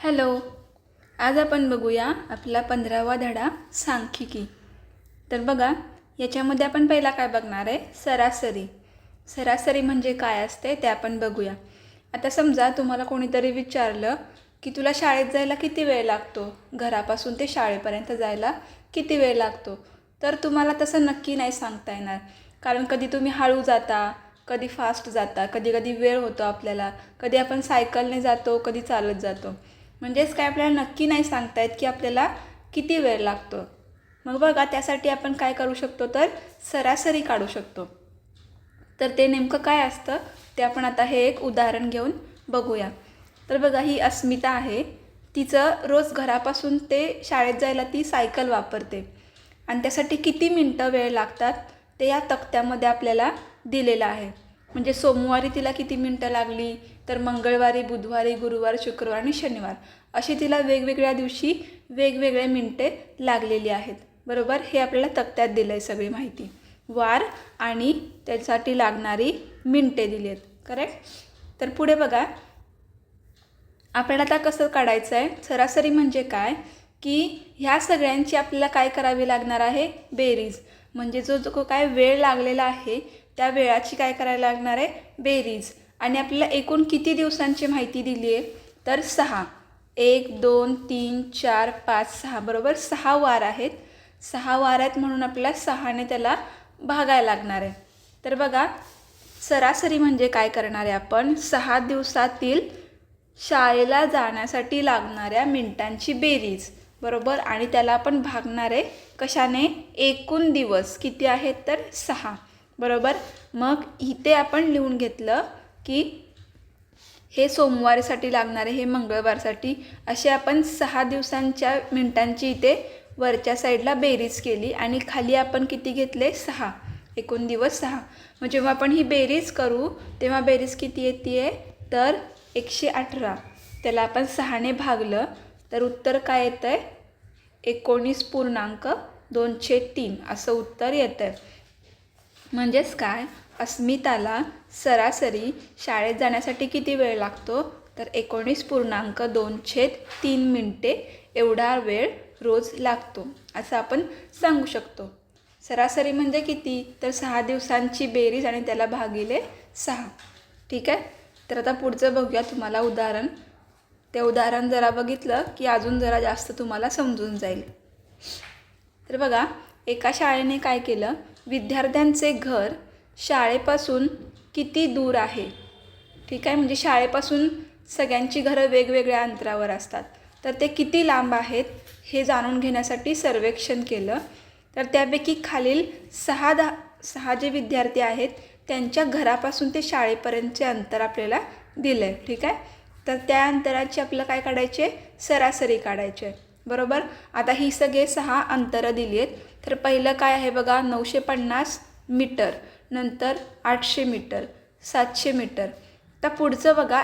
Hello. आज आपण बघूया आपला 15वा धडा सांख्यिकी. तर बघा, याच्यामध्ये आपण पहिला काय बघणार आहे, सरासरी. सरासरी म्हणजे काय असते ते आपण बघूया. आता समजा तुम्हाला कोणीतरी विचारलं की तुला शाळेत जायला किती वेळ लागतो, घरापासून ते शाळेपर्यंत जायला किती वेळ लागतो, तर तुम्हाला तसं नक्की नाही सांगता येणार. कारण कधी तुम्ही हळू जाता, कधी फास्ट जाता, कधी कधी वेळ होतो आपल्याला, कधी आपण सायकलने जातो, कधी चालत जातो. म्हणजेच काय आपल्याला नक्की नाही सांगता येत की आपल्याला किती वेळ लागतो. मग बघा, त्यासाठी आपण काय करू शकतो, तर सरासरी काढू शकतो. तर ते नेमकं काय असतं ते आपण आता हे एक उदाहरण घेऊन बघूया. तर बघा, ही अस्मिता आहे. तिचं रोज घरापासून ते शाळेत जायला ती सायकल वापरते आणि त्यासाठी किती मिनटं वेळ लागतात ते या तक्त्यामध्ये आपल्याला दिलेलं आहे. म्हणजे सोमवारी तिला किती मिनटं लागली, तर मंगळवारी, बुधवारी, गुरुवार, शुक्रवार आणि शनिवार अशी तिला वेगवेगळ्या दिवशी वेगवेगळे मिनटे लागलेली आहेत. बरोबर, हे आपल्याला तक्त्यात दिलं आहे सगळी माहिती, वार आणि त्यासाठी लागणारी मिनटे दिली आहेत. करेक्ट. तर पुढे बघा, आपल्याला आता कसं काढायचं आहे, सरासरी म्हणजे काय की ह्या सगळ्यांची आपल्याला काय करावी लागणार आहे, बेरीज. म्हणजे जो जो काय वेळ लागलेला आहे त्या वेळाची काय करायला लागणार आहे, बेरीज. आणि आपल्याला एकूण किती दिवसांची माहिती दिली आहे, तर 6. 1 2 3 4 5 6, बरोबर 6 वार आहेत. 6 वार आहेत म्हणून आपल्याला 6ने त्याला भागायला लागणार आहे. तर बघा, सरासरी म्हणजे काय करणार आहे आपण, 6 दिवसातील शाळेला जाण्यासाठी लागणाऱ्या मिनिटांची बेरीज, बरोबर. आणि त्याला आपण भागणार आहे कशाने, एकूण दिवस किती आहेत, तर 6, बरोबर. मग इथे आपण लिहून घेतलं की हे सोमवारसाठी लागणार आहे, हे मंगळवारसाठी, असे आपण 6 दिवसांच्या मिनिटांची इथे वरच्या साईडला बेरीज केली आणि खाली आपण किती घेतले, 6, एकूण दिवस 6. मग जेव्हा आपण ही बेरीज करू तेव्हा बेरीज किती येते आहे, तर 118. त्याला आपण 6ने भागलं तर उत्तर काय येतं आहे, 19.203 असं उत्तर येतं आहे. म्हणजेच काय, अस्मिताला सरासरी शाळेत जाण्यासाठी किती वेळ लागतो, तर 19.203 मिनटे एवढा वेळ रोज लागतो असं आपण सांगू शकतो. सरासरी म्हणजे किती, तर 6 दिवसांची बेरीज आणि त्याला भागिले 6. ठीक आहे. तर आता पुढचं बघूया तुम्हाला उदाहरण. ते उदाहरण जरा बघितलं की अजून जरा जास्त तुम्हाला समजून जाईल. तर बघा, एका शाळेने काय केलं, विद्यार्थ्यांचे घर शाळेपासून किती दूर आहे. ठीक आहे. म्हणजे शाळेपासून सगळ्यांची घरं वेगवेगळ्या अंतरावर असतात, तर ते किती लांब आहेत हे जाणून घेण्यासाठी सर्वेक्षण केलं. तर त्यापैकी खालील 6 जे विद्यार्थी आहेत त्यांच्या घरापासून ते शाळेपर्यंतचे अंतर आपल्याला दिलं आहे. ठीक आहे. तर त्या अंतराची आपल्याला काय काढायचे, सरासरी काढायचे, बरोबर. आता ही सगळे 6 अंतरं दिली आहेत. तर पहिलं काय आहे बघा, 950 मीटर, नंतर 800 मीटर, 700 मीटर. तर पुढचं बघा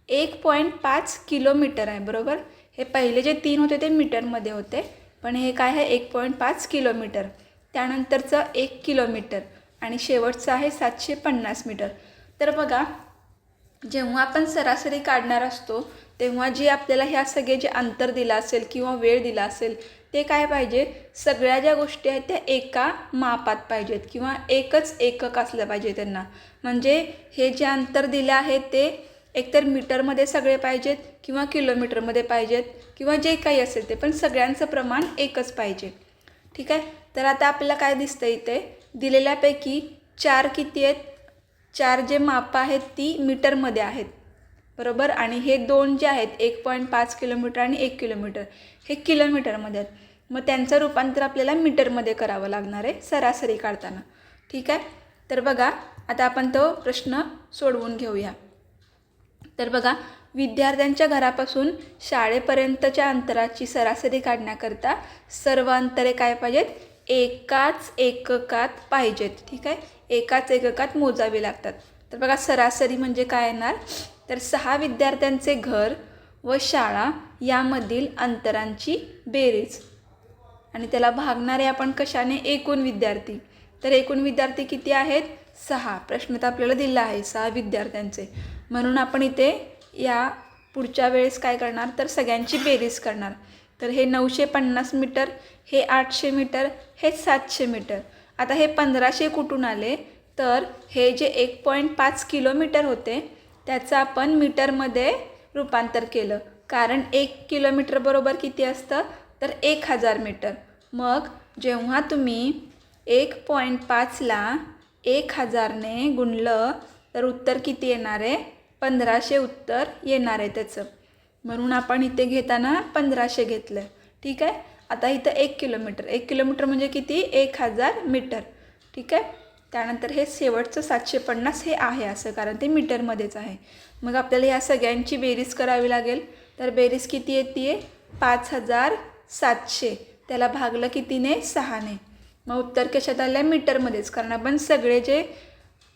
1.5 किलोमीटर आहे, बरोबर. हे पहिले जे 3 होते ते मीटरमध्ये होते, पण हे काय आहे 1.5 किलोमीटर. त्यानंतरचं 1 किलोमीटर आणि शेवटचं आहे 750 मीटर. तर बघा, जेव्हा आपण सरासरी काढणार असतो तेव्हा जे आपल्याला ह्या सगळे जे अंतर दिलं असेल किंवा वेळ दिला असेल ते काय पाहिजे, सगळ्या ज्या गोष्टी आहेत त्या एका मापात पाहिजेत किंवा एकच एकक असलं पाहिजे त्यांना. म्हणजे हे जे अंतर दिलं आहे ते एकतर मीटरमध्ये सगळे पाहिजेत किंवा किलोमीटरमध्ये पाहिजेत किंवा जे काही असेल ते, पण सगळ्यांचं प्रमाण एकच पाहिजे. ठीक आहे. तर आता आपल्याला काय दिसतं, इथे दिलेल्यापैकी 4 किती आहेत, 4 जे मापं आहेत ती मीटरमध्ये आहेत, बरोबर. आणि हे 2 जे आहेत 1.5 किलोमीटर आणि 1 किलोमीटर हे किलोमीटरमध्ये आहेत. मग त्यांचं रूपांतर आपल्याला मीटरमध्ये करावं लागणार आहे सरासरी काढताना. ठीक आहे. तर बघा, आता आपण तो प्रश्न सोडवून घेऊया. तर बघा, विद्यार्थ्यांच्या घरापासून शाळेपर्यंतच्या अंतराची सरासरी काढण्याकरता सर्व अंतरे काय पाहिजेत, एकाच एककात पाहिजेत. ठीक आहे. एकाच एककात मोजावी लागतात. तर बघा, सरासरी म्हणजे काय येणार, तर 6 विद्यार्थ्यांचे घर व शाळा यामधील अंतरांची बेरीज आणि त्याला भागणारे आपण कशाने, एकूण विद्यार्थी. तर एकूण विद्यार्थी किती आहेत, 6. प्रश्न तर आपल्याला दिला आहे 6 विद्यार्थ्यांचे, म्हणून आपण इथे या पुढच्या वेळेस काय करणार तर सगळ्यांची बेरीज करणार. तर हे 950 मीटर, हे 800 मीटर, हे 700 मीटर. आता हे 1500 कुठून आले तर हे जे 1.5 किलोमीटर होते त्याचं आपण मीटरमध्ये रूपांतर केलं, कारण 1 किलोमीटर बरोबर किती असतं तर 1000 मीटर. मग जेव्हा तुम्ही 1.5ला 1000ने गुणलं तर उत्तर किती येणार आहे 1500 उत्तर येणार आहे त्याचं. म्हणून आपण इथे घेताना 1500 घेतलं. ठीक आहे. आता इथं 1 किलोमीटर म्हणजे किती 1000 मीटर. ठीक आहे. त्यानंतर हे शेवटचं 750 हे आहे असं, कारण ते मीटरमध्येच आहे. मग आपल्याला ह्या सगळ्यांची बेरीज करावी लागेल. तर बेरीज किती येते 5700. त्याला भागलं कितीने 6ने. मग उत्तर कशात आलं मीटरमध्येच, कारण आपण सगळे जे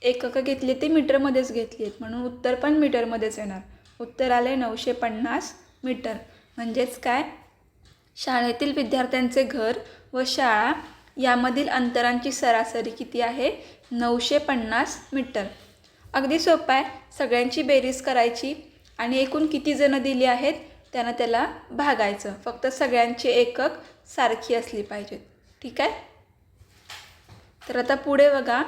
एककं घेतली ते मीटरमध्येच घेतली आहेत, म्हणून उत्तर पण मीटरमध्येच येणार. उत्तर आले 950 मीटर. म्हणजेच काय शाळेतील विद्यार्थ्यांचे घर व शाळा यामधील अंतरांची सरासरी किती आहे 950 मीटर. अगदी सोपं आहे. सगळ्यांची बेरीज करायची आणि एकूण किती जणं दिली आहेत त्यानं त्याला भागायचं. फक्त सगळ्यांची एकक सारखी असली पाहिजेत. ठीक आहे. तर आता पुढे बघा,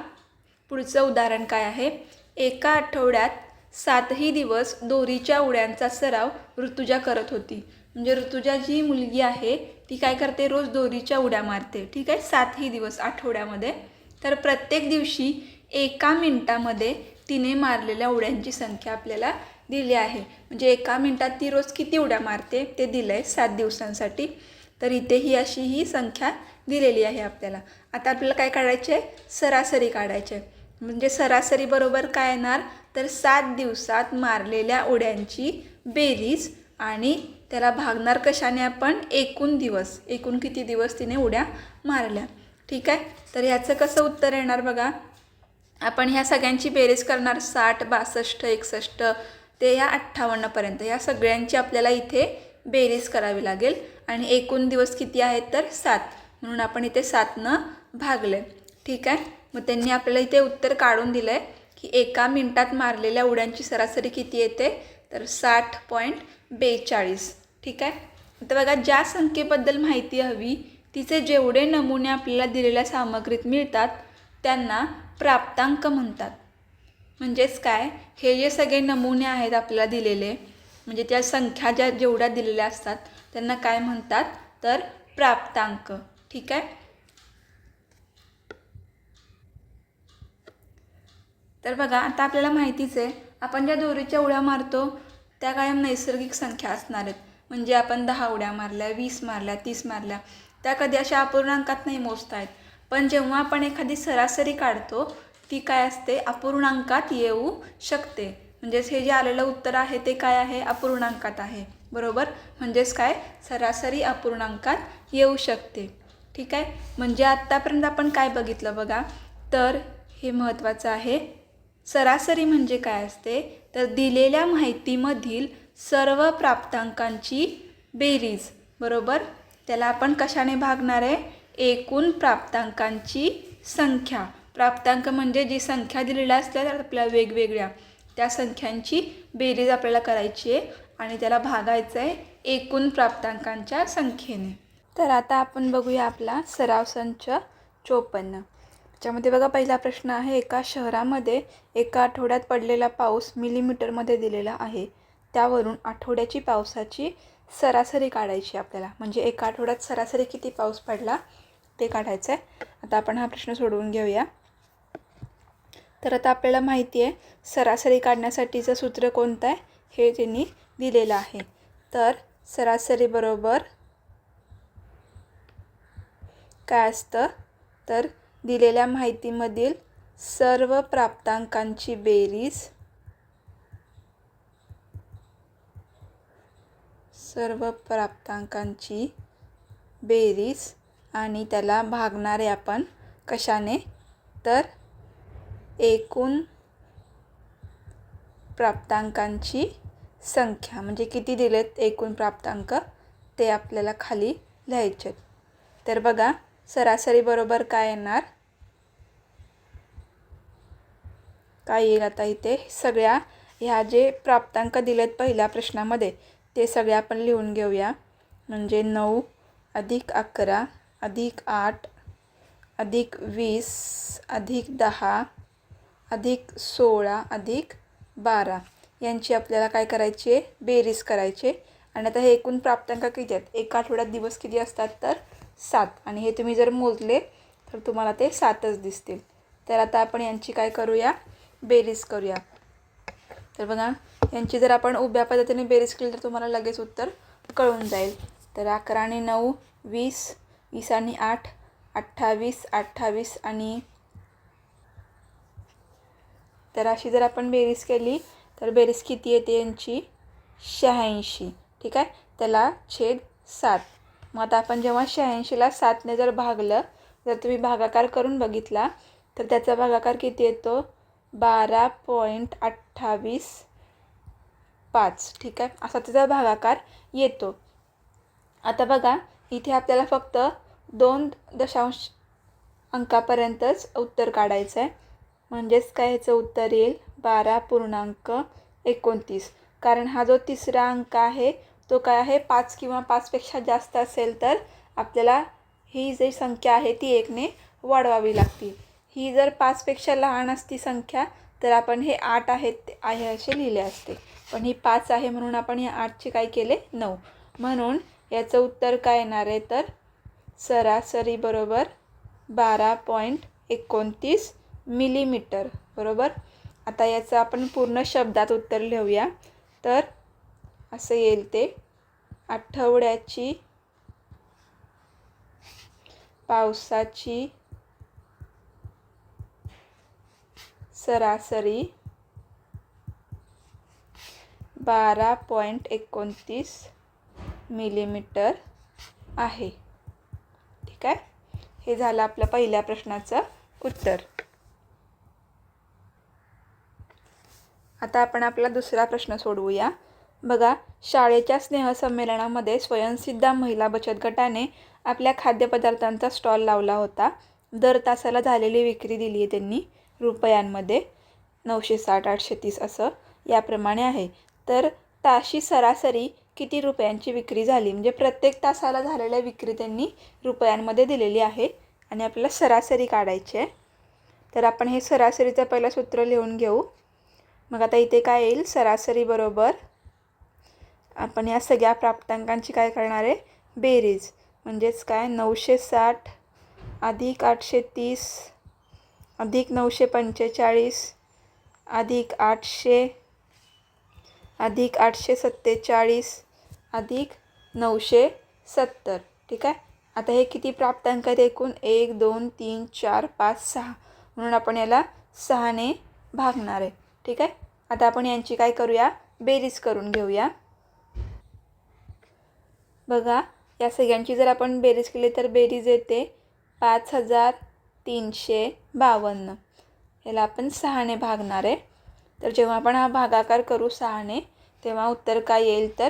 पुढचं उदाहरण काय आहे. एका आठवड्यात 7ही दिवस दोरीच्या उड्यांचा सराव ऋतुजा करत होती. म्हणजे ऋतुजा जी मुलगी आहे ती काय करते रोज दोरीच्या उड्या मारते. ठीक आहे. 7ही दिवस आठवड्यामध्ये. तर प्रत्येक दिवशी 1 मिनिटामध्ये तिने मारलेल्या उड्यांची संख्या आपल्याला दिली आहे. म्हणजे 1 मिनिटात ती रोज किती उड्या मारते ते दिलं आहे 7 दिवसांसाठी. तर इथे ही अशी ही संख्या दिलेली आहे आपल्याला. आता आपल्याला काय काढायचे सरासरी काढायचे. म्हणजे सरासरी बरोबर काय येणार तर 7 दिवसात मारलेल्या उड्यांची बेरीज आणि त्याला भागणार कशाने आपण एकूण दिवस, एकूण किती दिवस तिने उड्या मारल्या. ठीक आहे. तर ह्याचं कसं उत्तर येणार बघा. आपण ह्या सगळ्यांची बेरीज करणार 60, 62, 61 ते ह्या 58पर्यंत. ह्या सगळ्यांची आपल्याला इथे बेरीज करावी लागेल आणि एकूण दिवस किती आहेत तर 7, म्हणून आपण इथे 7नं भागले. ठीक आहे. मग त्यांनी आपल्याला इथे उत्तर काढून दिलं आहे की 1 मिनिटात मारलेल्या उड्यांची सरासरी किती येते तर 60.42. ठीक आहे. आता बघा, ज्या संख्येबद्दल माहिती हवी तिचे जेवढे नमुने आपल्याला दिलेल्या सामग्रीत मिळतात त्यांना प्राप्तांक म्हणतात. म्हणजेच काय, हे जे सगळे नमुने आहेत आपल्याला दिलेले, म्हणजे त्या संख्या जेवढ्या दिलेल्या असतात त्यांना काय म्हणतात तर प्राप्तांक. ठीक आहे. तर बघा, आता आपल्याला माहितीच आहे आपण ज्या दोरीच्या उड्या मारतो त्या कायम नैसर्गिक संख्या असणार आहेत. म्हणजे आपण 10 उड्या मारल्या, 20 मारल्या, 30 मारल्या, त्या कधी अशा अपूर्णांकात नाही मोजता येत. पण जेव्हा आपण एखादी सरासरी काढतो ती काय असते अपूर्णांकात येऊ शकते. म्हणजेच हे जे आलेलं उत्तर आहे ते काय आहे अपूर्णांकात आहे. बरोबर. म्हणजेच काय सरासरी अपूर्णांकात येऊ शकते. ठीक आहे. म्हणजे आत्तापर्यंत आपण काय बघितलं बघा, तर हे महत्त्वाचं आहे. सरासरी म्हणजे काय असते तर दिलेल्या माहितीमधील सर्व प्राप्तांकांची बेरीज. बरोबर. त्याला आपण कशाने भागणार आहे एकूण प्राप्तांकांची संख्या. प्राप्तांक म्हणजे जी संख्या दिलेल्या असल्या तर आपल्याला वेगवेगळ्या त्या संख्यांची बेरीज आपल्याला करायची आहे आणि त्याला भागायचं आहे एकूण प्राप्तांकांच्या संख्येने. तर आता आपण बघूया आपला सराव संच 54. त्याच्यामध्ये बघा, पहिला प्रश्न आहे. एका शहरामध्ये एका आठवड्यात पडलेला पाऊस मिलीमीटरमध्ये दिलेला आहे. त्यावरून आठवड्याची पावसाची सरासरी काढायची आपल्याला. म्हणजे एका आठवड्यात सरासरी किती पाऊस पडला ते काढायचं आहे. आता आपण हा प्रश्न सोडवून घेऊया. तर आता आपल्याला माहिती आहे सरासरी काढण्यासाठीचं सूत्र कोणतं आहे हे त्यांनी दिलेलं आहे. तर सरासरी बरोबर काय असतं तर दिलेल्या माहितीमधील सर्व प्राप्तांकांची बेरीज, सर्व प्राप्तांकांची बेरीज आणि त्याला भागणारे आपण कशाने तर एकूण प्राप्तांकांची संख्या. म्हणजे किती दिलेत एकूण प्राप्तांक ते आपल्याला खाली लिहायचे. तर बघा, सरासरी बरोबर काय येणार, काय येईल आता इथे सगळ्या ह्या जे प्राप्तांक दिलेत पहिल्या प्रश्नामध्ये ते सगळे आपण लिहून घेऊया. म्हणजे 9 अधिक 11 अधिक 8 अधिक 20 अधिक 10 अधिक 16 अधिक 12 यांची आपल्याला काय करायची आहे, बेरीज करायची आहे. आणि आता हे एकूण प्राप्तांक किती आहेत, एका आठवड्यात दिवस किती असतात तर 7. आणि हे तुम्ही जर मोजले तर तुम्हाला ते 7च दिसतील. तर आता आपण यांची काय करूया, बेरीज करूया. तर बघा, यांची जर आपण उभ्या पद्धतीने बेरीज केली तर तुम्हाला लगेच उत्तर कळून जाईल. तर 11 आणि 9 20, 20 आणि 8 28, 28 आणि तर अशी जर आपण बेरीज केली तर बेरीज किती येते यांची 86. ठीक आहे, त्याला छेद 7. मग आता आपण जेव्हा 86ला 7ने जर भागलं, जर तुम्ही भागाकार करून बघितला तर त्याचा भागाकार किती येतो 12.28. ठीक आहे, असा त्याचा भागाकार येतो. आता बघा, इथे आपल्याला फक्त 2 दशांश अंकापर्यंतच उत्तर काढायचं आहे. म्हणजेच काय ह्याचं उत्तर येईल 12.29. कारण हा जो तिसरा अंक आहे तो काय आहे 5 किंवा 5पेक्षा जास्त असेल तर आपल्याला ही जी संख्या आहे ती 1ने वाढवावी लागते. ही जर 5पेक्षा लहान असती संख्या तर आपण हे 8 आहे असे लिहिले असते. पण ही 5 आहे म्हणून आपण या 8चे काय केले 9. म्हणून याचं उत्तर काय येणार आहे तर सरासरी बरोबर 12.29 मिलीमीटर. बरोबर. आता याचं आपण पूर्ण शब्दात उत्तर लिहूया. तर असं येईल ते आठवड्याची पावसाची सरासरी 12.29 मिलीमीटर आहे. ठीक आहे, हे झालं आपलं पहिल्या प्रश्नाचं उत्तर. आता आपण आपला दुसरा प्रश्न सोडवूया. बघा, शाळेच्या स्नेहसंमेलनामध्ये स्वयंसिद्धा महिला बचत गटाने आपल्या खाद्यपदार्थांचा स्टॉल लावला होता. दर तासाला झालेली विक्री दिली आहे त्यांनी रुपयांमध्ये 960, 830 असं याप्रमाणे आहे. तर ताशी सरासरी किती रुपयांची विक्री झाली, म्हणजे प्रत्येक तासाला झालेल्या विक्री त्यांनी रुपयांमध्ये दिलेली आहे आणि आपल्याला सरासरी काढायची आहे. तर आपण हे सरासरीचं पहिलं सूत्र लिहून घेऊ. मग आता इथे काय येईल, सरासरी बरोबर आपण या सगळ्या प्राप्तांकांची काय करणार आहे, बेरीज. म्हणजेच काय 960 अधिक 830 अधिक 945 अधिक 800 अधिक 847 अधिक 970. ठीक आहे, आता हे किती प्राप्तांक आहेत एकूण 1 2 3 4 5 6 म्हणून आपण याला 6ने भागणार आहे. ठीक आहे, आता आपण यांची काय करूया, बेरीज करून घेऊया. बघा, या सगळ्यांची जर आपण बेरीज केली तर बेरीज येते 5352. याला आपण 6ने भागणार आहे. तर जेव्हा आपण हा भागाकार करू 6ने तेव्हा उत्तर काय येईल तर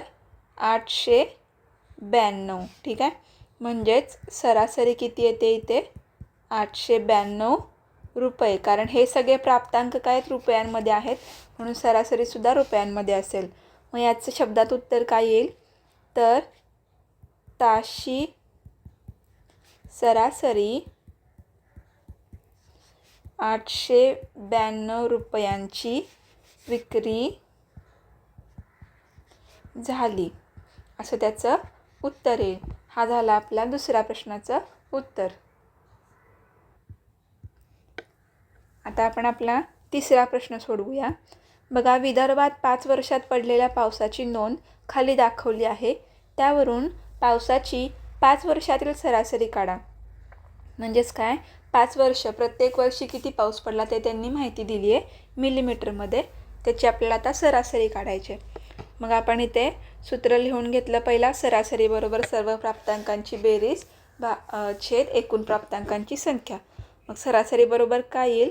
892. ठीक आहे, म्हणजेच सरासरी किती येते इथे 892 रुपये. कारण हे सगळे प्राप्तांक काय रुपयांमध्ये आहेत म्हणून सरासरीसुद्धा रुपयांमध्ये असेल. मग याचं शब्दात उत्तर काय येईल तर ताशी सरासरी 892 रुपयांची विक्री झाली असं त्याचं उत्तर येईल. हा झाला आपला दुसऱ्या प्रश्नाचं उत्तर. आता आपण आपला तिसरा प्रश्न सोडवूया. बघा, विदर्भात 5 वर्षात पडलेल्या पावसाची नोंद खाली दाखवली आहे. त्यावरून पावसाची 5 वर्षातील सरासरी काढा. म्हणजेच काय 5 वर्ष प्रत्येक वर्षी किती पाऊस पडला ते त्यांनी माहिती दिली आहे मिलीमीटरमध्ये. त्याची आपल्याला आता सरासरी काढायची. मग आपण इथे सूत्र लिहून घेतलं. पहिला सरासरी बरोबर सर्व प्राप्तांकांची बेरीज छेद एकूण प्राप्तांकांची संख्या. मग सरासरी बरोबर काय येईल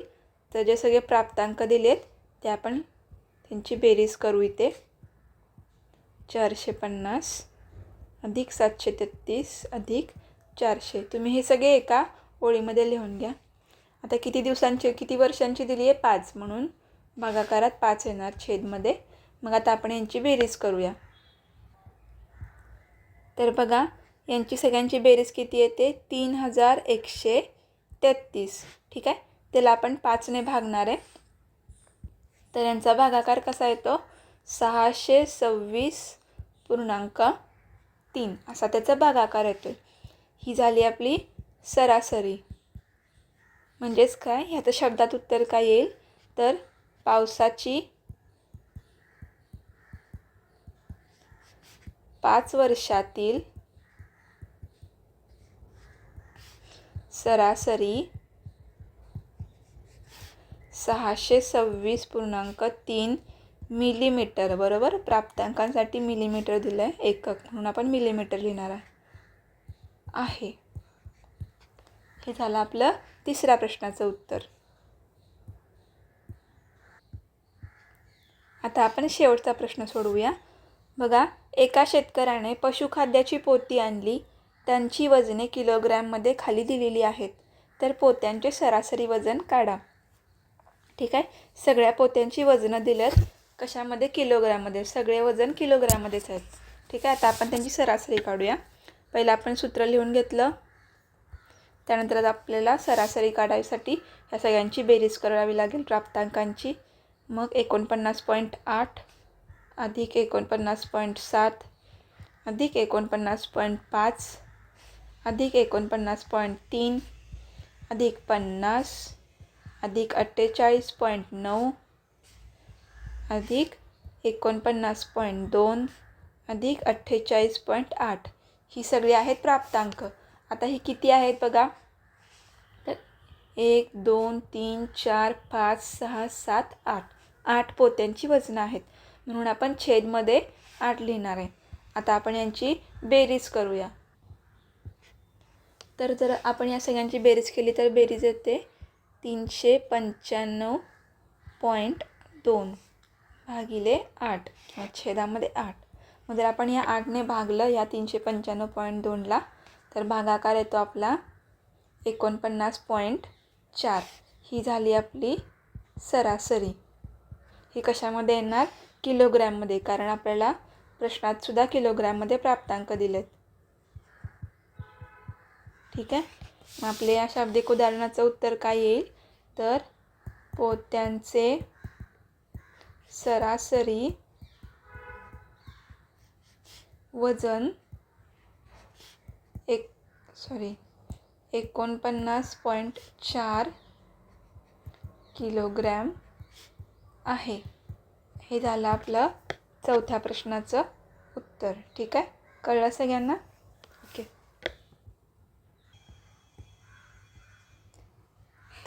तर जे सगळे प्राप्तांक दिलेत ते आपण त्यांची बेरीज करू. इथे 450 अधिक 733 अधिक 400. तुम्ही हे सगळे एका ओळीमध्ये लिहून घ्या. आता किती दिवसांची किती वर्षांची दिली आहे 5 म्हणून भागाकारात 5 येणार छेदमध्ये. मग आता आपण यांची बेरीज करूया. तर बघा यांची सगळ्यांची बेरीज किती येते 3133. ठीक आहे. त्याला आपण 5ने भागणार आहे. तर यांचा भागाकार कसा येतो 626.3 असा त्याचा भागाकार येतो. ही झाली आपली सरासरी. म्हणजेच काय ह्याचं शब्दात उत्तर काय येईल तर पावसाची 5 वर्षातील सरासरी 626.3 मिलीमीटर. बरोबर. प्राप्तांकांसाठी मिलीमीटर दिलं आहे, एकक म्हणून आपण मिलीमीटर लिहिणार आहे. हे झालं आपलं तिसऱ्या प्रश्नाचं उत्तर. आता आपण शेवटचा प्रश्न सोडवूया. बघा एका शेतकऱ्याने पशुखाद्याची पोती आणली. त्यांची वजने किलोग्रॅममध्ये खाली दिलेली आहेत. तर पोत्यांचे सरासरी वजन काढा. ठीक आहे. सगळ्या पोत्यांची वजनं दिल्यात कशामध्ये किलोग्रॅममध्ये. सगळे वजन किलोग्रॅममध्येच आहेत. ठीक आहे. आता आपण त्यांची सरासरी काढूया. पहिलं आपण सूत्र लिहून घेतलं. त्यानंतर आपल्याला सरासरी काढायसाठी ह्या सगळ्यांची बेरीज करावी लागेल प्राप्तांकांची. मग 49.8 अधिक 49.7 अधिक 49.5 अधिक 49.3 अधिक 50 अधिक 48.9 अधिक 49.2 अधिक 48.8 ही सगळी आहेत प्राप्तांक. आता ही किती आहेत बघा. तर 1 2 3 4 5 6 7 8 8 पोत्यांची वजनं आहेत म्हणून आपण छेदमध्ये 8 लिहिणार आहे. आता आपण यांची बेरीज करूया. तर जर आपण या सगळ्यांची बेरीज केली तर बेरीज येते 395.2 भागिले 8 किंवा छेदामध्ये 8. मग जर आपण या 8ने भागलं या 395.2ला तर भागाकार येतो आपला 49.4. ही झाली आपली सरासरी. ही कशामध्ये येणार किलोग्रॅममध्ये, कारण आपल्याला प्रश्नात सुद्धा किलोग्रॅममध्ये प्राप्तांक दिलेत. ठीक आहे. मग आपले या शाब्दिक उदाहरणाचं उत्तर काय येईल तर पोत्यांचे सरासरी वजन 49.4 किलोग्रॅम आहे. हे झालं आपलं चौथ्या प्रश्नाचं उत्तर. ठीक आहे. कळलं सगळ्यांना. ओके.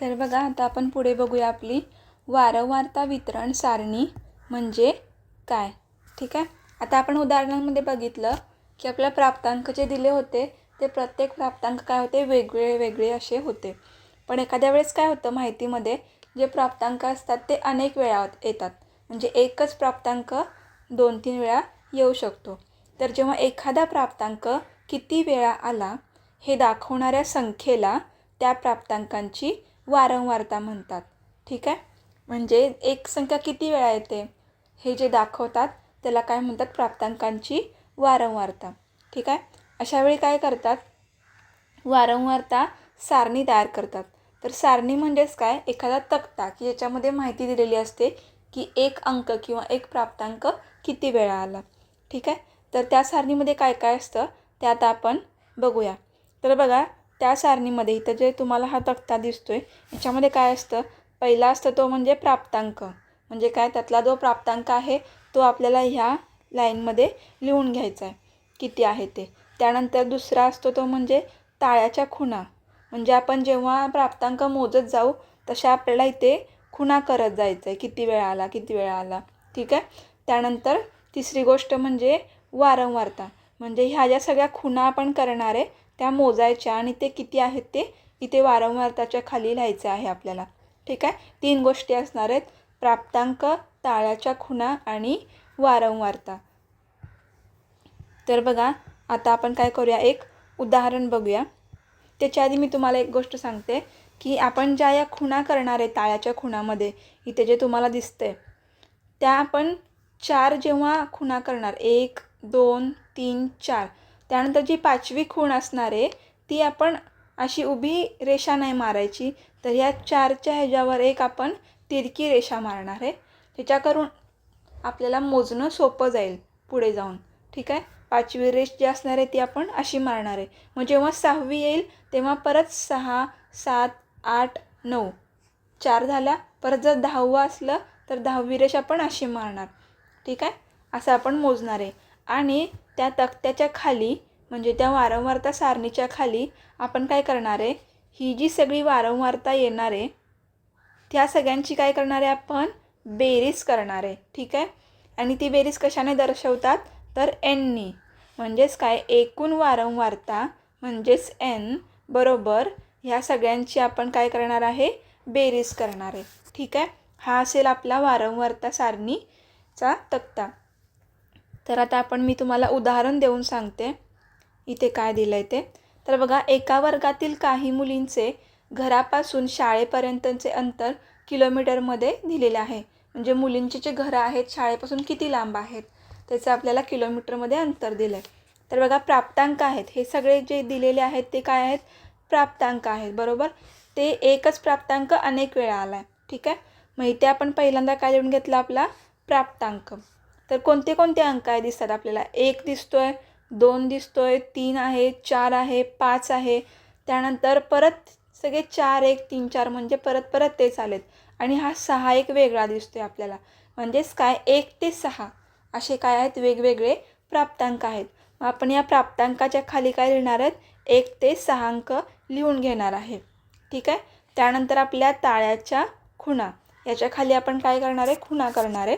तर बघा आता आपण पुढे बघूया आपली वारंवारता वितरण सारणी म्हणजे काय. ठीक आहे. आता आपण उदाहरणांमध्ये बघितलं की आपल्या प्राप्तांक जे दिले होते ते प्रत्येक प्राप्तांक काय होते वेगळे वेगळे असे होते. पण एखाद्या वेळेस काय होतं माहितीमध्ये जे प्राप्तांक असतात ते अनेक वेळा येतात. म्हणजे एकच प्राप्तांक 2-3 वेळा येऊ शकतो. तर जेव्हा एखादा प्राप्तांक किती वेळा आला हे दाखवणाऱ्या संख्येला त्या प्राप्तांकांची वारंवारता म्हणतात. ठीक आहे. म्हणजे एक संख्या किती वेळा येते हे जे दाखवतात त्याला काय म्हणतात प्राप्तांकांची वारंवारता. ठीक आहे. अशा वेळी काय करतात वारंवारता सारणी तयार करतात. तर सारणी म्हणजेच काय एखादा तक्ता की याच्यामध्ये माहिती दिलेली असते की एक अंक किंवा एक प्राप्तांक किती वेळा आला. ठीक आहे. तर त्या सारणीमध्ये काय काय असतं ते आता आपण बघूया. तर बघा त्या सारणीमध्ये इथं जे तुम्हाला हा तक्ता दिसतोय याच्यामध्ये काय असतं पहिला असतं तो म्हणजे प्राप्तांक. म्हणजे काय त्यातला जो प्राप्तांक आहे तो आपल्याला ह्या लाईनमध्ये लिहून घ्यायचा आहे किती आहे ते. त्यानंतर दुसरा असतो तो म्हणजे ताळ्याच्या खुणा. म्हणजे आपण जेव्हा प्राप्तांक मोजत जाऊ तशा आपल्याला इथे खुणा करत जायचं आहे किती वेळा आला किती वेळा आला. ठीक आहे. त्यानंतर तिसरी गोष्ट म्हणजे वारंवारता. म्हणजे ह्या ज्या सगळ्या खुणा आपण करणार आहे त्या मोजायच्या आणि ते किती आहेत ते इथे वारंवारताच्या खाली लिहायचं आहे आपल्याला. ठीक आहे. 3 गोष्टी असणार आहेत प्राप्तांक, ताळ्याच्या खुणा आणि वारंवारता. तर बघा आता आपण काय करूया एक उदाहरण बघूया. त्याच्या आधी मी तुम्हाला एक गोष्ट सांगते की आपण ज्या या खुणा करणार आहे ताळ्याच्या खुणामध्ये, इथे जे तुम्हाला दिसतंय, त्या आपण 4 जेव्हा खुणा करणार, 1 2 3 4, त्यानंतर जी 5वी खूण असणार आहे ती आपण अशी उभी रेषा नाही मारायची, तर या 4च्या ह्याच्यावर एक आपण तिरकी रेषा मारणार आहे. त्याच्याकरून आपल्याला मोजणं सोपं जाईल पुढे जाऊन. ठीक आहे. 5वी रेष जी असणार आहे ती आपण अशी मारणार आहे. मग जेव्हा 6वी येईल तेव्हा परत 6 7 8 9 4 झाल्या. परत जर 10वं असलं तर 10वी रेष आपण अशी मारणार. ठीक आहे. असं आपण मोजणार आहे. आणि त्या तक्त्याच्या खाली म्हणजे त्या वारंवारता सारणीच्या खाली आपण काय करणार आहे, ही जी सगळी वारंवारता येणार आहे त्या सगळ्यांची काय करणार आहे आपण बेरीज करणार आहे. ठीक आहे. आणि ती बेरीज कशाने दर्शवतात तर एननी. म्हणजेच काय, एकूण वारंवारता म्हणजेच एन बरोबर ह्या सगळ्यांची आपण काय करणार आहे बेरीज करणार आहे. ठीक आहे. हा असेल आपला वारंवारता सारणीचा तक्ता. तर आता मी तुम्हाला उदाहरण देऊन सांगते इथे काय दिलं आहे ते. तर बघा, एका वर्गातील काही मुलींचे घरापासून शाळेपर्यंतचे अंतर किलोमीटरमध्ये दिलेले आहे. म्हणजे मुलींची जे घरं आहेत शाळेपासून किती लांब आहेत त्याचं आपल्याला किलोमीटरमध्ये अंतर दिलं आहे. तर बघा, प्राप्तांक आहेत, हे सगळे जे दिलेले आहेत ते काय आहेत प्राप्तांक आहेत. बरोबर. ते एकच प्राप्तांक अनेक वेळा आला आहे. ठीक आहे. मग इथे आपण पहिल्यांदा काय लिहून घेतला आपला प्राप्तांक. तर कोणते कोणते अंक आहे दिसतात आपल्याला, 1 दिसतोय, 2 दिसतोय, 3 आहे, 4 आहे, 5 आहे. त्यानंतर परत सगळे 4 1 3 4 म्हणजे परत परत तेच आलेत. आणि हा 6 एक वेगळा दिसतोय आपल्याला. म्हणजेच काय 1 ते 6 असे काय आहेत वेगवेगळे प्राप्तांक आहेत. मग आपण या प्राप्तांकाच्या खाली काय लिहिणार आहेत 1 ते 6 अंक लिहून घेणार आहे. ठीक आहे. त्यानंतर आपल्या ताळ्याच्या खुणा याच्या खाली आपण काय करणार आहे खुणा करणार आहे.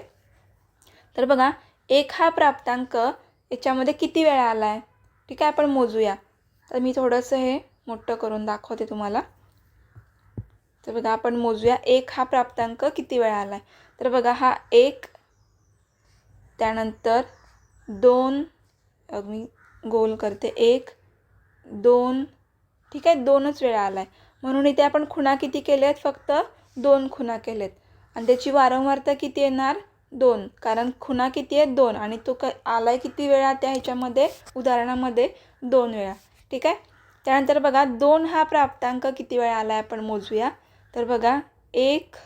तर बघा, 1 हा प्राप्तांक याच्यामध्ये किती वेळा आला आहे. ठीक आहे. आपण मोजूया. तर मी थोडंसं हे मोठं करून दाखवते तुम्हाला. तर बघा, आपण मोजूया 1 हा प्राप्तांक किती वेळा आला आहे. तर बघा, हा 1, त्यानंतर 2, मी गोल करते, 1 2, ठीक आहे, 2च वेळा आला आहे. म्हणून इथे आपण खुणा किती केल्या आहेत, फक्त 2 खुणा केलेत. आणि त्याची वारंवारता किती येणार 2, कारण खुणा किती आहेत 2 आणि तो आला आहे किती वेळा त्या ह्याच्यामध्ये उदाहरणामध्ये 2 वेळा. ठीक आहे. त्यानंतर बघा, 2 हा प्राप्तांक किती वेळा आला आहे आपण मोजूया. तर बघा, 1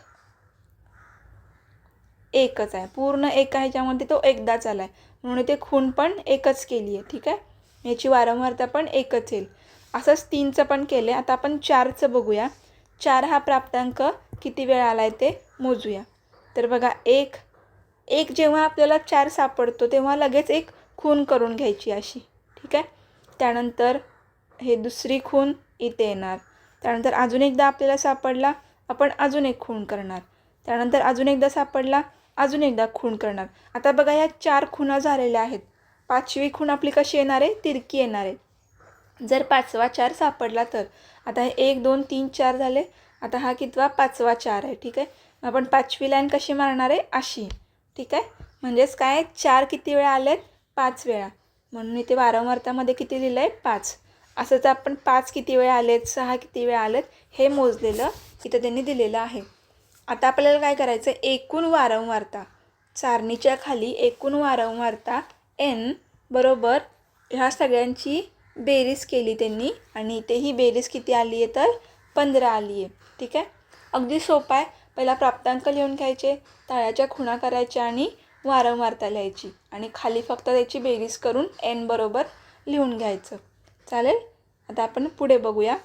एकच आहे, पूर्ण एका ह्याच्यामध्ये तो एकदाच आला आहे, म्हणून इथे खूण पण एकच केली आहे. ठीक आहे. याची वारंवारता पण एकच येईल. असंच 3चं पण केलं आहे. आता आपण 4चं बघूया. 4 हा प्राप्तांक किती वेळा आला आहे ते मोजूया. तर बघा, 1 जेव्हा आपल्याला 4 सापडतो तेव्हा लगेच एक खूण करून घ्यायची अशी. ठीक आहे. त्यानंतर हे दुसरी खूण इथे येणार. त्यानंतर अजून एकदा आपल्याला सापडला, आपण अजून एक खूण करणार. त्यानंतर अजून एकदा सापडला, अजून एकदा खूण करणार. आता बघा, या 4 खुणा झालेल्या आहेत. 5वी खूण आपली कशी येणार आहे तिरकी येणार आहे. जर 5वा 4 सापडला तर आता हे 1 2 3 4 झाले. आता हा कितवा 5वा 4 आहे. ठीक आहे. आपण 5वी लाईन कशी मारणार आहे अशी. ठीक आहे. म्हणजेच काय 4 किती वेळा आलेत 5 वेळा, म्हणून इथे वारंवारतामध्ये किती लिहिलं आहे 5. असंच आपण 5 किती वेळा आलेत 6 किती वेळा आलेत हे मोजलेलं इथं त्यांनी दिलेलं आहे. आता आपल्याला काय करायचं, एकूण वारंवारता सारणीच्या खाली एकूण वारंवारता एन बरोबर ह्या सगळ्यांची बेरीज केली त्यांनी आणि इथे ही बेरीज किती आली आहे तर 15 आली आहे. ठीक आहे. अगदी सोपं आहे. पहिला प्राप्तांक लिहून घ्यायचे, ताळ्याच्या खुणा करायच्या आणि वारंवारता लिहायची आणि खाली फक्त त्याची बेरीज करून एन बरोबर लिहून घ्यायचं. चालेल. आता आपण पुढे बघूया.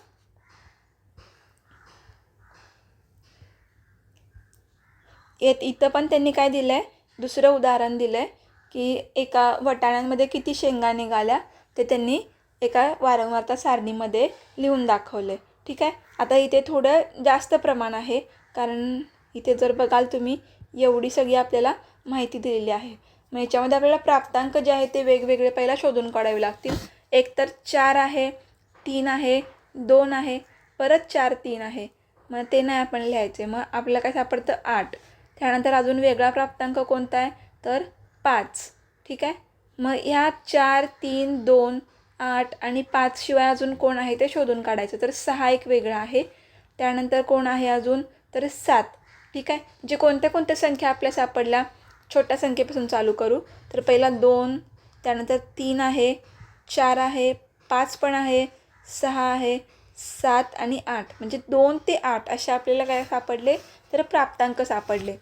इथं पण त्यांनी काय दिलं आहे, दुसरं उदाहरण दिलं आहे की एका वाटाण्यामध्ये किती शेंगा निघाल्या ते त्यांनी एका वारंवारता सारणीमध्ये लिहून दाखवलं आहे. ठीक आहे. आता इथे थोडं जास्त प्रमाण आहे, कारण इथे जर बघाल तुम्ही एवढी सगळी आपल्याला माहिती दिलेली आहे. मग याच्यामध्ये आपल्याला प्राप्तांक जे आहे ते वेगवेगळे पहिला शोधून काढावे लागतील. एक तर 4 आहे, 3 आहे, 2 आहे, परत 4 3 आहे. मग ते नाही आपण लिहायचे. मग आपल्याला काय सापडतं 8. त्यानंतर अजून वेगळा प्राप्तांक कोणता आहे तर 5. ठीक आहे. मग ह्या 4 3 2 8 आणि 5 शिवाय अजून कोण आहे ते शोधून काढायचं. तर 6 एक वेगळा आहे त्यानंतर कोण आहे अजून, तर 7. ठीक आहे, म्हणजे कोणत्या कोणत्या संख्या आपल्या सापडल्या, छोट्या संख्येपासून चालू करू. तर पहिला 2, त्यानंतर 3 आहे, 4 आहे, 5 पण आहे, 6 आहे, 7 आणि 8, म्हणजे 2 ते 8 असे आपल्याला काय सापडले, तर प्राप्तांक सापडले.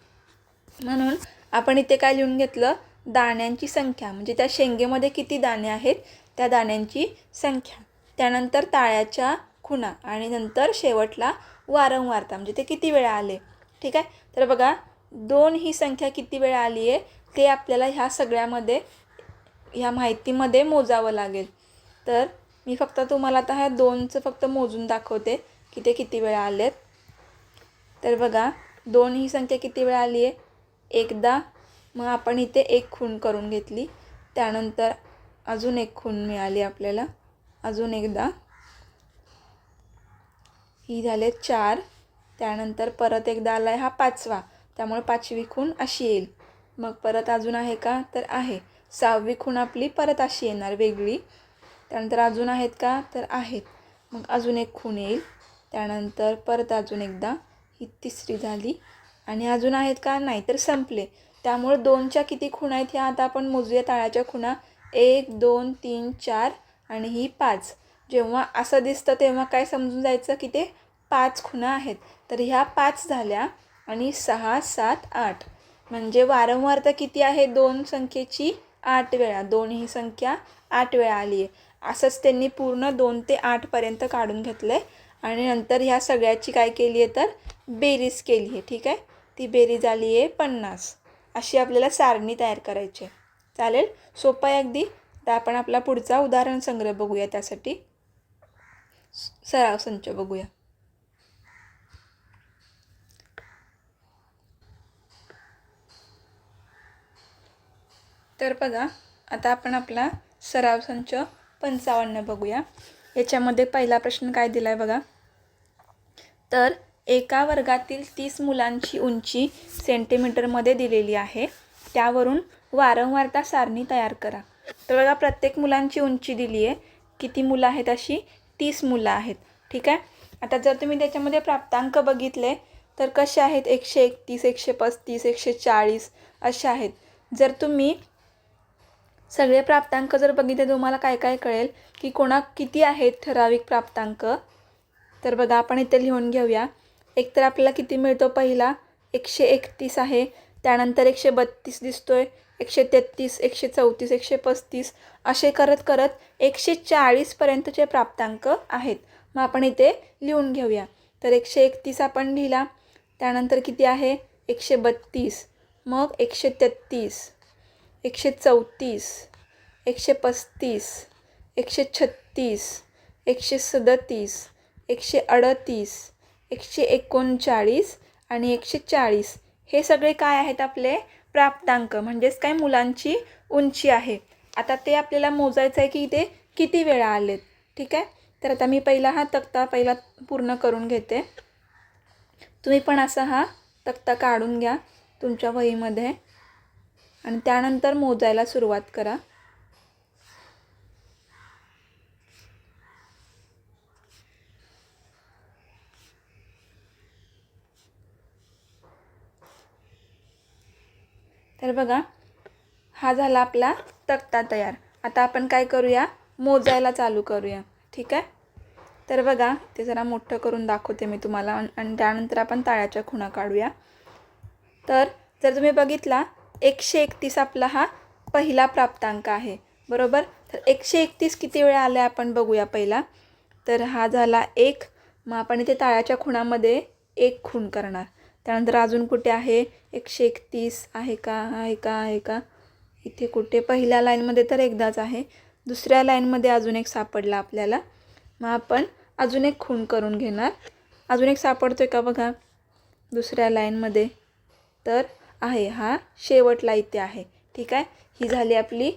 म्हणून आपण इथे काय लिहून घेतलं, दाण्यांची संख्या, म्हणजे त्या शेंगेमध्ये किती दाणे आहेत त्या दाण्यांची संख्या. त्यानंतर ताळ्याच्या खुणा आणि नंतर शेवटला वारंवारता, म्हणजे ते किती वेळा आले. ठीक आहे, तर बघा 2 ही संख्या किती वेळा आली आहे ते आपल्याला ह्या सगळ्यामध्ये, ह्या माहितीमध्ये मोजावं लागेल. तर मी फक्त तुम्हाला आता ह्या 2चं फक्त मोजून दाखवते की ते किती वेळा आलेत. तर बघा 2 ही संख्या किती वेळा आली आहे, एकदा. मग आपण इथे 1 खूण करून घेतली, त्यानंतर अजून 1 खूण मिळाली आपल्याला, अजून एकदा, ही झाले 4. त्यानंतर परत एकदा आला आहे हा 5वा, त्यामुळे 5वी खूण अशी येईल. मग परत अजून आहे का, तर आहे. 6वी खूण आपली परत अशी येणार वेगळी. त्यानंतर अजून आहेत का, तर आहेत. मग अजून 1 खूण येईल, त्यानंतर परत अजून एकदा, ही 3री झाली. आणि अजून आहेत का, नाही, तर संपले. त्यामुळे 2च्या किती खुणा आहेत ह्या आता आपण मोजूया. ताळ्याच्या खुणा 1, 2, 3, 4 आणि ही 5. जेव्हा असं दिसतं तेव्हा काय समजून जायचं की ते 5 खुणा आहेत. तर ह्या 5 झाल्या आणि 6, 7, 8, म्हणजे वारंवारता किती आहे 2 संख्येची, 8 वेळा. 2 ही संख्या 8 वेळा आली आहे. असंच त्यांनी पूर्ण 2 ते 8पर्यंत काढून घेतलं आहे आणि नंतर ह्या सगळ्याची काय केली आहे, तर बेरीज केली आहे. ठीक आहे, ती बेरीज आली आहे 50. अशी आपल्याला सारणी तयार करायची आहे. चालेल, सोपं आहे अगदी. तर आपण आपला पुढचा उदाहरण संग्रह बघूया, त्यासाठी सराव संच बघूया. तर बघा आता आपण आपला सराव संच 55 बघूया. याच्यामध्ये पहिला प्रश्न काय दिला आहे बघा. तर एका वर्गातील 30 मुलांची उंची सेंटीमीटरमध्ये दिलेली आहे, त्यावरून वारंवारता सारणी तयार करा. तर बघा प्रत्येक मुलांची उंची दिली आहे, किती मुलं आहेत, अशी 30 मुलं आहेत. ठीक आहे, आता जर तुम्ही त्याच्यामध्ये प्राप्तांक बघितले तर कसे आहेत, 131, 135, 140 असे आहेत. जर तुम्ही सगळे प्राप्तांक जर बघितले तुम्हाला काय काय कळेल की किती आहेत ठराविक प्राप्तांक. तर बघा आपण इथे लिहून घेऊया. एक तर आपल्याला किती मिळतो, पहिला 131 आहे, त्यानंतर 132 दिसतोय, 133, 134, 135 असे करत करत 140पर्यंतचे प्राप्तांक आहेत. मग आपण इथे लिहून घेऊया. तर 131 आपण लिहिला, त्यानंतर किती आहे 132, मग 133, 134, 135, 136, 137, 138, 139 आणि 140 हे सगळे काय आहेत, आपले प्राप्तांक, म्हणजेच काय मुलांची उंची आहे. आता ते आपल्याला मोजायचं आहे की ते किती वेळा आलेत. ठीक आहे, तर आता मी पहिला हा तक्ता पूर्ण करून घेते. तुम्ही पण असा हा तक्ता काढून घ्या तुमच्या वहीमध्ये आणि त्यानंतर मोजायला सुरुवात करा. तर बघा हा झाला आपला तक्ता तयार. आता आपण काय करूया, मोजायला चालू करूया. ठीक आहे, तर बघा ते जरा मोठं करून दाखवते मी तुम्हाला आणि त्यानंतर आपण ताळ्याच्या खुणा काढूया. तर जर तुम्ही बघितला 131 आपला हा पहिला प्राप्तांक आहे, बरोबर. तर 131 किती वेळा आले आपण बघूया पहिला. तर हा झाला 1, मग आपण इथे ताळ्याच्या खुणामध्ये 1 खूण करणार. त्यानंतर अजून कुठे आहे, 131 आहे का, आहे का, आहे का, इथे कुठे, पहिल्या लाईनमध्ये तर एकदाच आहे, दुसऱ्या लाईनमध्ये अजून एक सापडला आपल्याला. मग आपण अजून एक खूण करून घेणार. अजून एक सापडतोय का बघा दुसऱ्या लाईनमध्ये, तर आहे, हा शेवटला इथे आहे. ठीक आहे, ही झाली आपली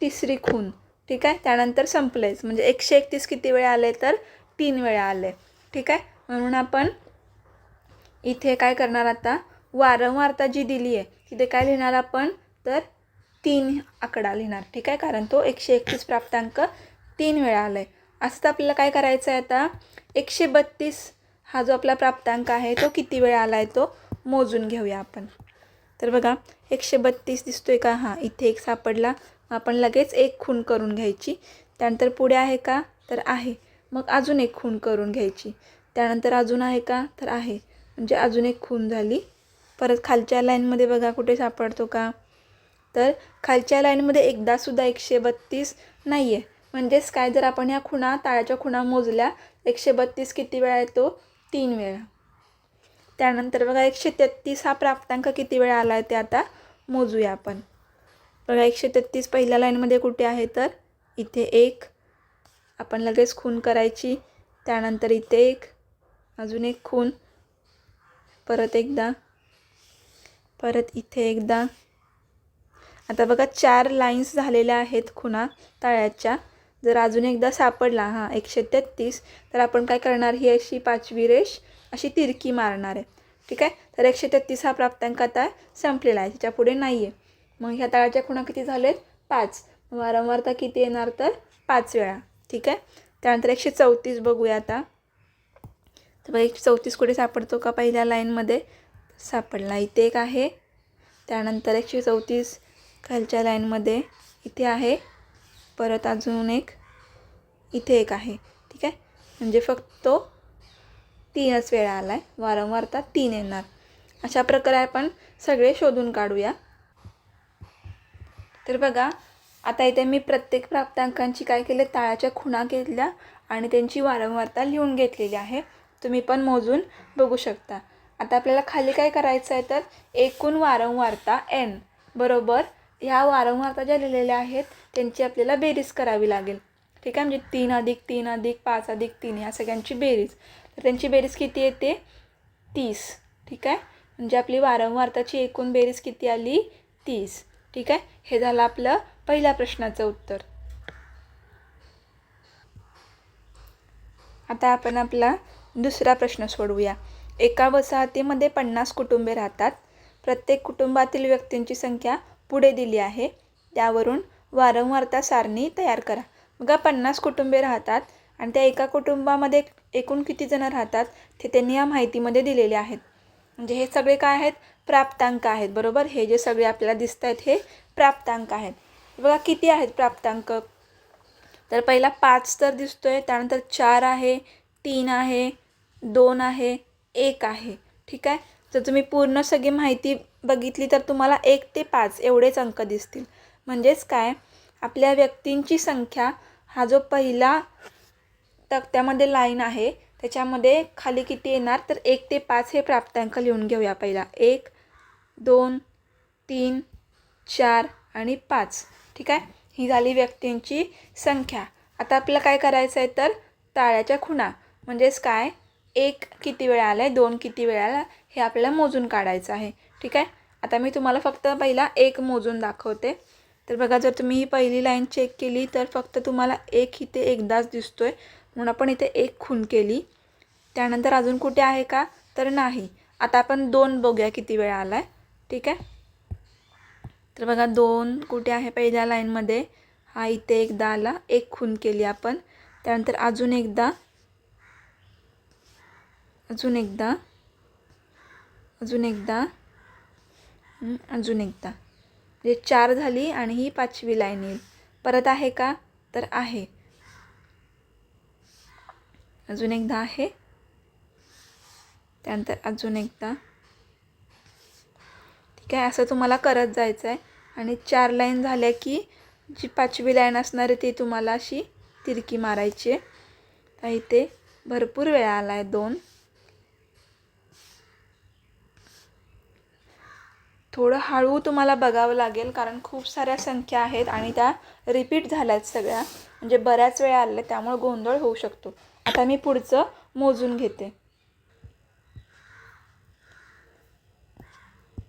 3री खूण. ठीक आहे, त्यानंतर संपलेच, म्हणजे 131 किती वेळा आले, तर 3 वेळा आले. ठीक आहे, म्हणून आपण इथे काय करणार, आता वारंवारता जी दिली आहे तिथे काय लिहिणार आपण, तर 3 आकडा लिहिणार. ठीक आहे, कारण तो 131 प्राप्तांक 3 वेळा आला आहे. असं आपल्याला काय करायचं आहे, आता 132 हा जो आपला प्राप्तांक आहे तो किती वेळा आला आहे तो मोजून घेऊया आपण. तर बघा 132 दिसतोय का? हां, इथे एक सापडला. आपण लगेच एक खूण करून घ्यायची. त्यानंतर पुढे आहे का? तर आहे. मग अजून एक खूण करून घ्यायची. त्यानंतर अजून आहे का? तर आहे. म्हणजे अजून एक खूण झाली. परत खालच्या लाईनमध्ये बघा कुठे सापडतो का? तर खालच्या लाईनमध्ये एकदासुद्धा 132 नाही आहे. म्हणजेच काय, जर आपण ह्या खुणा ताळ्याच्या खुणा मोजल्या 132 किती वेळा येतो? 3 वेळा. त्यानंतर बघा 133 हा प्राप्तांक किती वेळा आला आहे ते आता मोजूया आपण. बघा 133 पहिल्या लाईनमध्ये कुठे आहे? तर इथे एक. आपण लगेच खूण करायची. त्यानंतर इथे एक, अजून एक खूण, परत एकदा, परत इथे एकदा. आता बघा 4 लाईन्स झालेल्या आहेत खुणा ताळ्याच्या. जर अजून एकदा सापडला 133, तर आपण काय करणार? ही अशी 5वी रेष अशी तिरकी मारणार आहे. ठीक आहे. तर 133 हा प्राप्तांक आता संपलेला आहे, त्याच्या पुढे नाही आहे. मग ह्या ताळ्याच्या खुणा किती झालेत? 5. वारंवारता किती येणार? तर 5 वेळा. ठीक आहे. त्यानंतर 134 बघूया आता. तर बघा 134 कुठे सापडतो का? पहिल्या लाईनमध्ये सापडला. इथे एक आहे. त्यानंतर 134 खालच्या लाईनमध्ये इथे आहे. परत अजून एक इथे एक आहे. ठीक आहे. म्हणजे फक्त 3च वेळा आला आहे. वारंवारता 3 येणार. अशा प्रकारे आपण सगळे शोधून काढूया. तर बघा आता इथे मी प्रत्येक प्राप्तांकांची काय केले? ताळ्याच्या खुणा घेतल्या आणि त्यांची वारंवारता लिहून घेतलेली आहे. तुम्ही पण मोजून बघू शकता. आता आपल्याला खाली काय करायचं आहे? तर एकूण वारंवारता n बरोबर ह्या वारंवारता ज्या लिहिलेल्या आहेत त्यांची आपल्याला बेरीज करावी लागेल. ठीक आहे. म्हणजे 3 अधिक 3 अधिक 5 अधिक 3 ह्या सगळ्यांची बेरीज. तर त्यांची बेरीज किती येते? 30. ठीक आहे. म्हणजे आपली वारंवारताची एकूण बेरीज किती आली? 30. ठीक आहे. हे झालं आपलं पहिल्या प्रश्नाचं उत्तर. आता आपण आपला दुसरा प्रश्न सोडवूया. एका वसाहतीमध्ये 50 कुटुंबे राहतात. प्रत्येक कुटुंबातील व्यक्तींची संख्या पुढे दिली आहे. त्यावरून वारंवारता सारणी तयार करा. बघा 50 कुटुंबे राहतात आणि त्या एका कुटुंबामध्ये एकूण किती जण राहतात ते त्यांनी या माहितीमध्ये दिलेले आहेत. म्हणजे हे सगळे काय आहेत? प्राप्तांक आहेत. बरोबर. हे जे सगळे आपल्याला दिसत आहेत हे प्राप्तांक आहेत. बघा किती आहेत प्राप्तांक? तर पहिला 5 तर दिसतोय. त्यानंतर 4 आहे, 3 आहे, 2 आहे, 1 आहे. ठीक आहे. जर तुम्ही पूर्ण सगळी माहिती बघितली तर तुम्हाला 1 ते 5 एवढेच अंक दिसतील. म्हणजेच काय, आपल्या व्यक्तींची संख्या हा जो पहिला तक्त्यामध्ये लाईन आहे त्याच्यामध्ये खाली किती येणार? तर 1 ते 5 हे प्राप्तांक लिहून घेऊया पहिला. 1, 2, 3, 4 आणि 5. ठीक आहे. ही झाली व्यक्तींची संख्या. आता आपल्याला काय करायचं आहे? तर ताळ्याच्या खुणा म्हणजेच काय, 1 किती वेळा आला आहे, 2 किती वेळा आला हे आपल्याला मोजून काढायचं आहे. ठीक आहे. आता मी तुम्हाला फक्त पहिला 1 मोजून दाखवते. तर बघा जर तुम्ही ही पहिली लाईन चेक केली तर फक्त तुम्हाला 1 इथे एकदाच दिसतोय, म्हणून आपण इथे 1 खूण केली. त्यानंतर अजून कुठे आहे का? तर नाही. आता आपण 2 बघूया किती वेळा आला आहे. ठीक आहे. तर बघा 2 कुठे आहे? पहिल्या लाईनमध्ये. हा इथे एकदा आला, 1 खूण केली आपण. त्यानंतर अजून एकदा, अजून एकदा, अजून एकदा, अजून एकदा. म्हणजे 4 झाली आणि ही 5वी लाईन येईल. परत आहे का? तर आहे. अजून एकदा आहे. त्यानंतर अजून एकदा. ठीक आहे. असं तुम्हाला करत जायचं आहे आणि 4 लाईन झाल्या की जी 5वी लाईन असणार आहे ती तुम्हाला अशी तिरकी मारायची आहे. तर इथे भरपूर वेळा आला आहे 2. थोडं हळू तुम्हाला बघावं लागेल कारण खूप साऱ्या संख्या आहेत आणि त्या रिपीट झाल्या आहेत सगळ्या. म्हणजे बऱ्याच वेळा आले त्यामुळे गोंधळ होऊ शकतो. आता मी पुढचं मोजून घेते.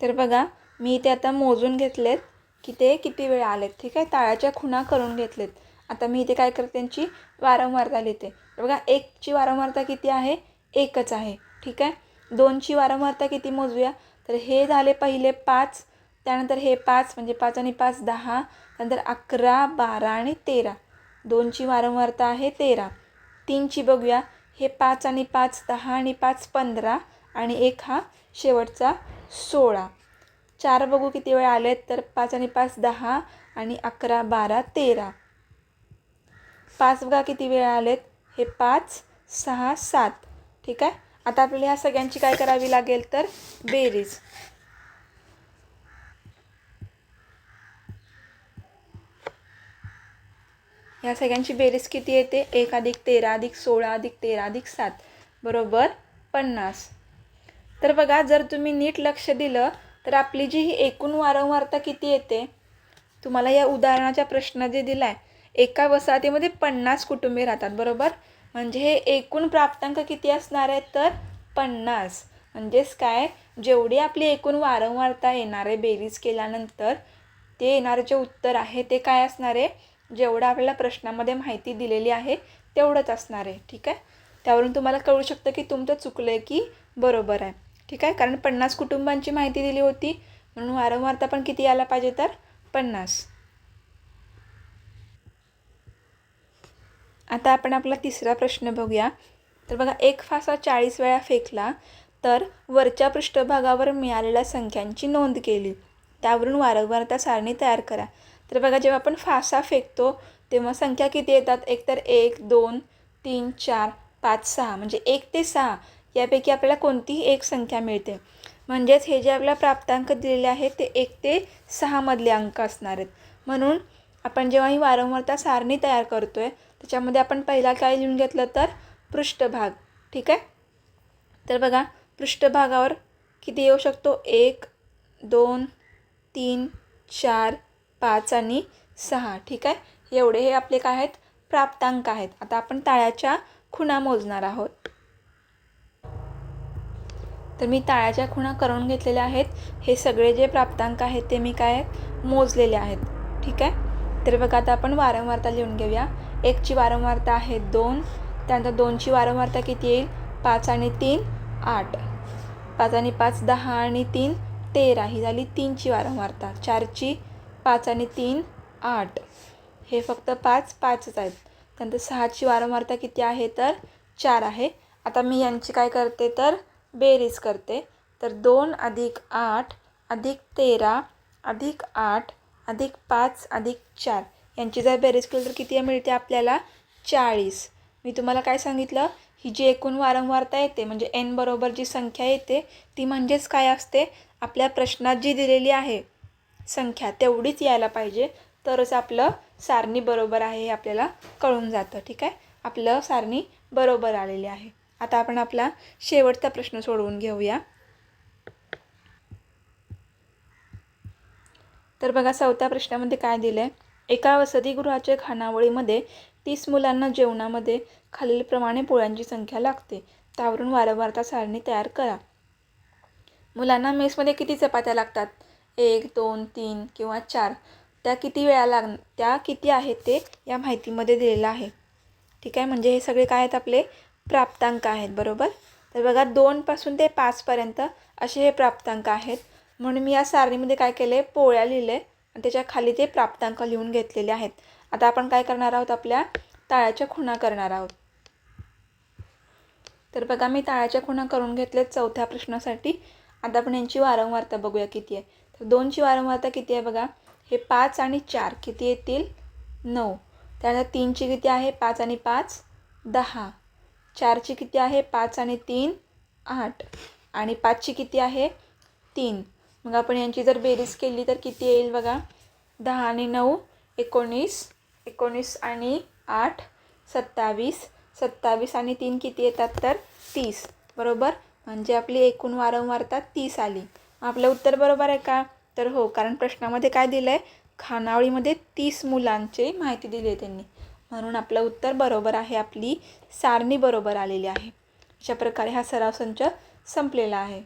तर बघा मी इथे आता मोजून घेतलेत की ते किती वेळा आलेत. ठीक आहे. ताळ्याच्या खुणा करून घेतलेत. आता मी इथे काय करते? त्यांची वारंवारता लिहिते. तर बघा 1ची वारंवारता किती आहे? 1च आहे. ठीक आहे. 2ची वारंवारता किती मोजूया? तर हे झाले पहिले 5. त्यानंतर हे 5 म्हणजे 5 आणि 5 10. नंतर 11, 12 आणि 13. 2ची वारंवारता आहे 13. 3ची बघूया. हे 5 आणि 5 10 आणि 5 15 आणि 1 हा शेवटचा 16. 4 बघू किती वेळा आलेत, तर 5 आणि 5 10 आणि 11 12 13. 5 बघा किती वेळा आलेत, हे 5 6 7. ठीक आहे. आता आपल्याला ह्या सगळ्यांची काय करावी लागेल, तर बेरीज. ह्या सगळ्यांची बेरीज किती येते, 1 अधिक 13 अधिक 16 अधिक 13 अधिक 7 बरोबर 50. तर बघा, जर तुम्ही नीट लक्ष दिलं तर आपली जी ही एकूण वारंवारता किती येते, तुम्हाला या उदाहरणाचा प्रश्न जे दिला आहे, एका वसाहतीमध्ये 50 कुटुंबे राहतात बरोबर. म्हणजे हे एकूण प्राप्तांक किती असणार आहेत, तर 50. म्हणजेच काय, जेवढी आपली एकूण वारंवारता येणार आहे बेरीज केल्यानंतर ते येणारे जे उत्तर आहे ते काय असणार आहे, जेवढं आपल्याला प्रश्नामध्ये माहिती दिलेली आहे तेवढंच असणार आहे. ठीक आहे. त्यावरून तुम्हाला कळू शकतं की तुमचं चुकलं आहे की बरोबर आहे. ठीक आहे. कारण 50 कुटुंबांची माहिती दिली होती, म्हणून वारंवारता पण किती यायला पाहिजे, तर 50. आता आपण आपला तिसरा प्रश्न बघूया. तर बघा, एक फासा 40 वेळा फेकला तर वरच्या पृष्ठभागावर मिळालेल्या संख्यांची नोंद केली. त्यावरून वारंवारता सारणी तयार करा. तर बघा, जेव्हा आपण फासा फेकतो तेव्हा संख्या किती येतात, एकतर 1 2 3 4 5 6. म्हणजे 1 ते 6 यापैकी आपल्याला कोणतीही एक संख्या मिळते. म्हणजेच हे जे आपल्याला प्राप्तांक दिलेले आहेत ते 1 ते 6 मधले अंक असणार आहेत. म्हणून आपण जेव्हा ही वारंवारता सारणी तयार करतो आहे त्याच्यामध्ये आपण पहिला काय लिहून घेतलं, तर पृष्ठभाग. ठीक आहे. तर बघा, पृष्ठभागावर किती येऊ शकतो, 1 2 3 4 5 आणि 6. ठीक आहे. एवढे हे आपले काय आहेत, प्राप्तांक आहेत. आता आपण ताळ्याच्या खुणा मोजणार आहोत. तर मी ताळ्याच्या खुणा करून घेतलेल्या आहेत. हे सगळे जे प्राप्तांक आहेत ते मी काय मोजलेले आहेत. ठीक आहे. तर बघा, आता आपण वारंवारता लिहून घेऊया. 1ची वारंवारता आहे 2. त्यानंतर 2ची वारंवारता किती येईल, 5 आणि 3 8. 5 आणि 5 10 आणि 3 13. ही झाली 3ची वारंवारता. 4ची 5 आणि 3 8. हे फक्त 5 5च आहेत. त्यानंतर 6ची वारंवारता किती आहे, तर 4 आहे. आता मी यांची काय करते, तर बेरीज करते. तर 2 अधिक 8 अधिक 13 अधिक 8 अधिक 5 अधिक 4 यांची जर बेरीज केली तर किती मिळते आपल्याला, 40. मी तुम्हाला काय सांगितलं, ही जी एकूण वारंवारता येते म्हणजे n बरोबर जी संख्या येते ती म्हणजेच काय असते, आपल्या प्रश्नात जी दिलेली आहे संख्या तेवढीच यायला पाहिजे, तरच आपलं सारणी बरोबर आहे हे आपल्याला कळून जातं. ठीक आहे. आपलं सारणी बरोबर आलेली आहे. आता आपण आपला शेवटचा प्रश्न सोडवून घेऊया. तर बघा, 4थ्या प्रश्नामध्ये काय दिलं आहे, एका वसतिगृहाच्या खानावळीमध्ये 30 मुलांना जेवणामध्ये खालीलप्रमाणे पोळ्यांची संख्या लागते. त्यावरून वारंवारता सारणी तयार करा. मुलांना मेसमध्ये किती चपात्या लागतात, 1 2 3 किंवा 4. त्या किती वेळा त्या किती आहेत ते या माहितीमध्ये दिलेलं आहे. ठीक आहे. म्हणजे हे सगळे काय आहेत, आपले प्राप्तांक आहेत बरोबर. तर बघा, 2 पासून ते 5 पर्यंत असे हे प्राप्तांक आहेत. म्हणून मी या सारणीमध्ये काय केले, पोळ्या लिहिले आणि त्याच्या खाली ते प्राप्तांक लिहून घेतलेले आहेत. आता आपण काय करणार आहोत, आपल्या ताळ्याच्या खुणा करणार आहोत. तर बघा, मी ताळ्याच्या खुणा करून घेतलेत 4थ्या प्रश्नासाठी. आता आपण यांची वारंवारता बघूया किती आहे. तर 2ची वारंवारता किती आहे बघा, हे 5 आणि 4 किती येतील, 9. त्यानंतर 3ची किती आहे, 5 आणि 5 10. 4ची किती आहे, 5 आणि 3 8. आणि 5ची किती आहे, 3. मग आपण यांची जर बेरीज केली तर किती येईल बघा, 10 आणि 9 19. 19 आणि 8 27. 27 आणि 3 किती येतात, तर 30 बरोबर. म्हणजे आपली एकूण वारंवारता 30 आली. आपलं उत्तर बरोबर आहे का, तर हो, कारण प्रश्नामध्ये काय दिलं आहे, खानावळीमध्ये 30 मुलांची माहिती दिली आहे त्यांनी, म्हणून आपलं उत्तर बरोबर आहे. आपली सारणी बरोबर आलेली आहे. अशा प्रकारे हा सराव संच संपलेला आहे.